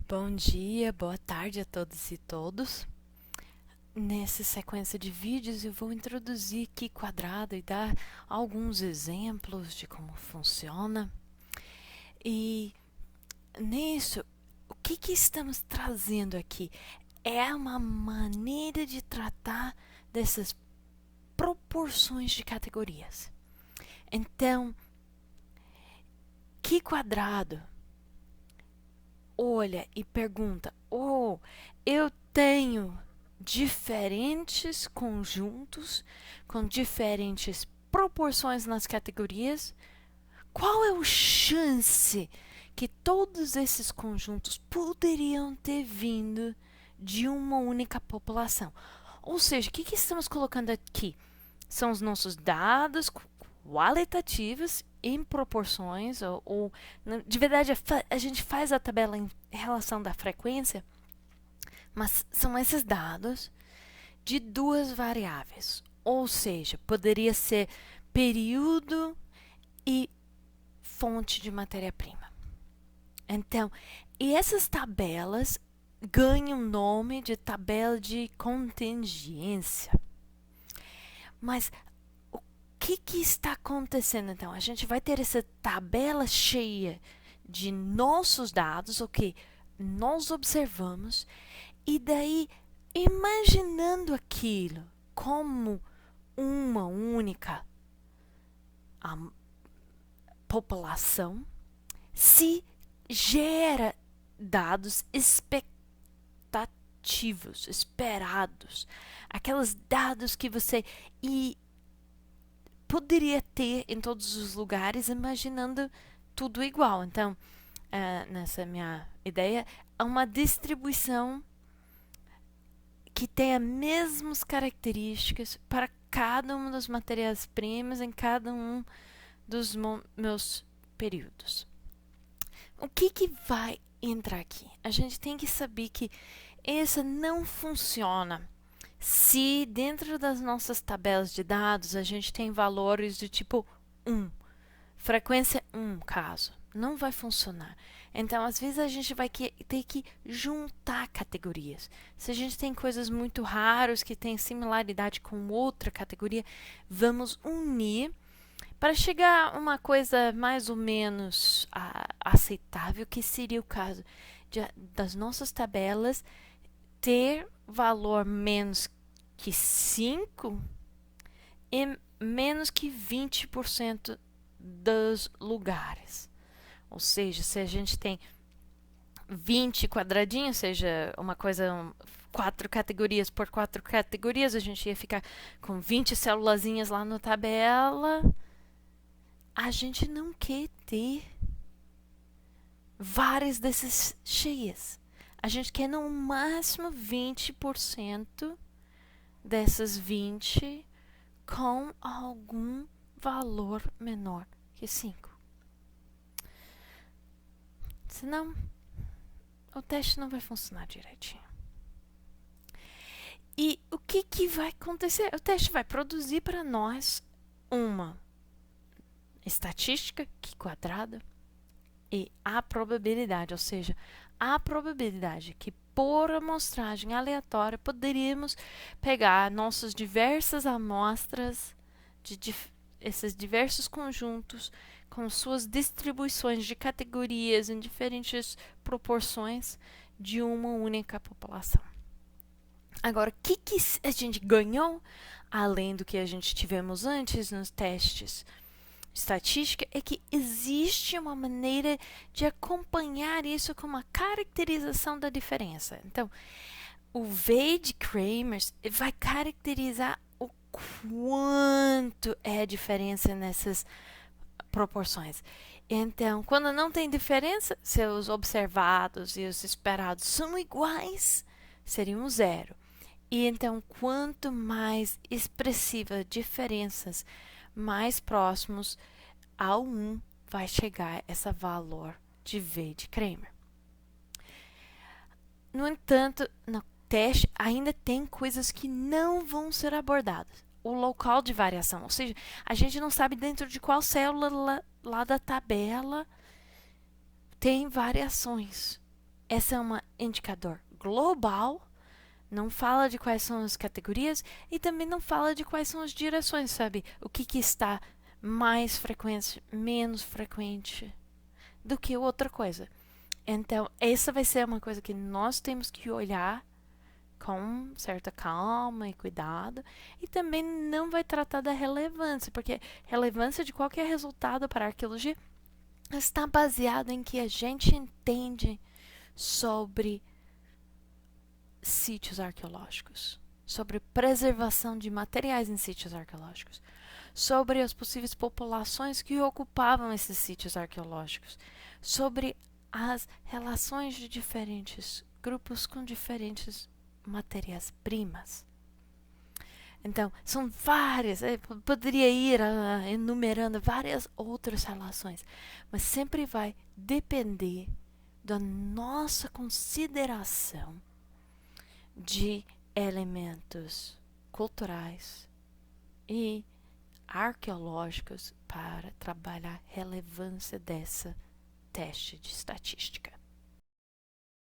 Bom dia, boa tarde a todos e todos. Nessa sequência de vídeos eu vou introduzir Qi quadrado e dar alguns exemplos de como funciona. E nisso, o que estamos trazendo aqui? É uma maneira de tratar dessas proporções de categorias. Então, Qi quadrado olha e pergunta: oh, eu tenho diferentes conjuntos com diferentes proporções nas categorias. Qual é a chance que todos esses conjuntos poderiam ter vindo de uma única população? Ou seja, o que estamos colocando aqui? São os nossos dados qualitativos em proporções, ou de verdade a gente faz a tabela em relação da frequência, mas são esses dados de duas variáveis. Ou seja, poderia ser período e fonte de matéria-prima. Então, e essas tabelas ganham o nome de tabela de contingência. Mas o que está acontecendo então? A gente vai ter essa tabela cheia de nossos dados, o que nós observamos, e daí imaginando aquilo como uma única população, se gera dados expectativos, esperados, aqueles dados que você poderia ter em todos os lugares, imaginando tudo igual. Então, nessa minha ideia, é uma distribuição que tem as mesmas características para cada uma das matérias-primas em cada um dos meus períodos. O que vai entrar aqui? A gente tem que saber que essa não funciona se dentro das nossas tabelas de dados a gente tem valores do tipo 1, frequência 1 caso. Não vai funcionar. Então, às vezes, a gente vai ter que juntar categorias. Se a gente tem coisas muito raras que têm similaridade com outra categoria, vamos unir para chegar a uma coisa mais ou menos aceitável, que seria o caso das nossas tabelas ter valor menos que 5 e menos que 20% dos lugares. Ou seja, se a gente tem 20 quadradinhos, seja uma coisa, 4 categorias por 4 categorias, a gente ia ficar com 20 célulazinhas lá na tabela. A gente não quer ter várias dessas cheias. A gente quer no máximo 20% dessas 20 com algum valor menor que 5. Senão, o teste não vai funcionar direitinho. E o que vai acontecer? O teste vai produzir para nós uma estatística Qi quadrada e a probabilidade, ou seja, a probabilidade que por amostragem aleatória poderíamos pegar nossas diversas amostras de esses diversos conjuntos com suas distribuições de categorias em diferentes proporções de uma única população. Agora, o que a gente ganhou, além do que a gente tivemos antes nos testes estatística, é que existe uma maneira de acompanhar isso com uma caracterização da diferença. Então, o Wade-Kramers vai caracterizar o quanto é a diferença nessas proporções. Então, quando não tem diferença, se os observados e os esperados são iguais, seriam 0. E então, quanto mais expressiva diferenças, mais próximos ao 1 vai chegar esse valor de Wade-Kramer. No entanto, no teste ainda tem coisas que não vão ser abordadas. O local de variação, ou seja, a gente não sabe dentro de qual célula lá da tabela tem variações. Esse é um indicador global, não fala de quais são as categorias e também não fala de quais são as direções, sabe? O que está mais frequente, menos frequente do que outra coisa. Então, essa vai ser uma coisa que nós temos que olhar com certa calma e cuidado, e também não vai tratar da relevância, porque relevância de qualquer resultado para a arqueologia está baseado em que a gente entende sobre sítios arqueológicos, sobre preservação de materiais em sítios arqueológicos, sobre as possíveis populações que ocupavam esses sítios arqueológicos, sobre as relações de diferentes grupos com diferentes matérias-primas. Então, são várias, poderia ir enumerando várias outras relações, mas sempre vai depender da nossa consideração de elementos culturais e arqueológicos para trabalhar a relevância dessa teste de estatística.